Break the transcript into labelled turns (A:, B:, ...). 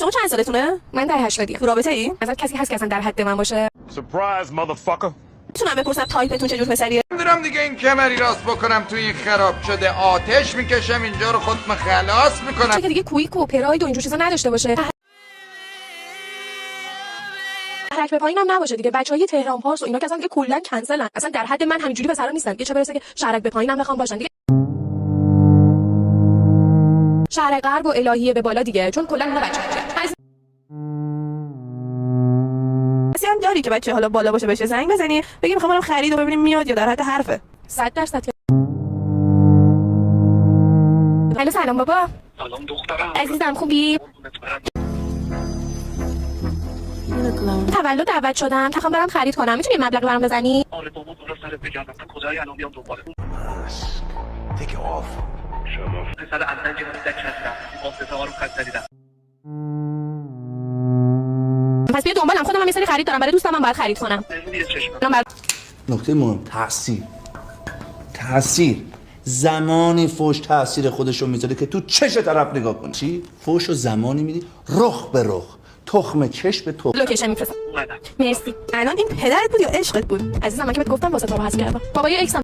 A: شما چند سالتونه؟
B: من در 80
A: تو رابطه ای؟
B: ازت کسی هست که اصلا در حد من باشه؟
C: Surprise, motherfucker.
A: میتونم بپرسم تایپتون چه جور پسریه؟
D: میدونم دیگه این کمری راست بکنم توی این خراب شده آتش میکشم اینجا رو خودم خلاص میکنم.
B: چه که دیگه کویک و پراید و اینجور چیزا نداشته باشه. ترک به پایینم نباشه دیگه. بچهای تهران پارس و اینا که اصلا دیگه کلا کنسلن. اصلا در حد من همینجوری پسرا نیستن. چه برسه که شهرک به پایینم بخوام باشن دیگه. شهر غرب و الهیه به بالا دیگه، چون کلا اینا بچه‌ها.
A: کسی هم داری که بچه حالا بالا باشه بهش زنگ بزنی بگی میخوام برم خرید و ببینیم میاد یا در حد حرفه؟
B: 100%. الو سلام بابا.
E: سلام دخترم.
B: عزیزم خوبی؟ تولد دعوت شدم. میخوام برم خرید کنم. میتونی مبلغی برام بزنی؟
E: آره بابا درست سرت بگم. کجایی الان بیام دنبالت؟
C: Take it off.
E: شما پسر اندن جنسی هستم. واسطه ها رو خط زدیدم.
B: پس بیا دنبالم. خودم هم یه سری خرید دارم برای دوستم هم باید خرید کنم.
E: نمی‌دی چشم.
F: نکته مهم تاثیر زمانی فوش تاثیر خودش رو میذاره که تو چش طرف نگاه کنی. چی؟ فوش رو زمانی میدی رخ به رخ، تخم چش به تخم.
B: لوکیشن میفرستم.
E: اومدم.
B: مرسی.
A: الان این پدرت بود یا عشقت بود؟
B: عزیزم من که بهت گفتم واسه تو رو حذف کردم. بابا یه ایکسم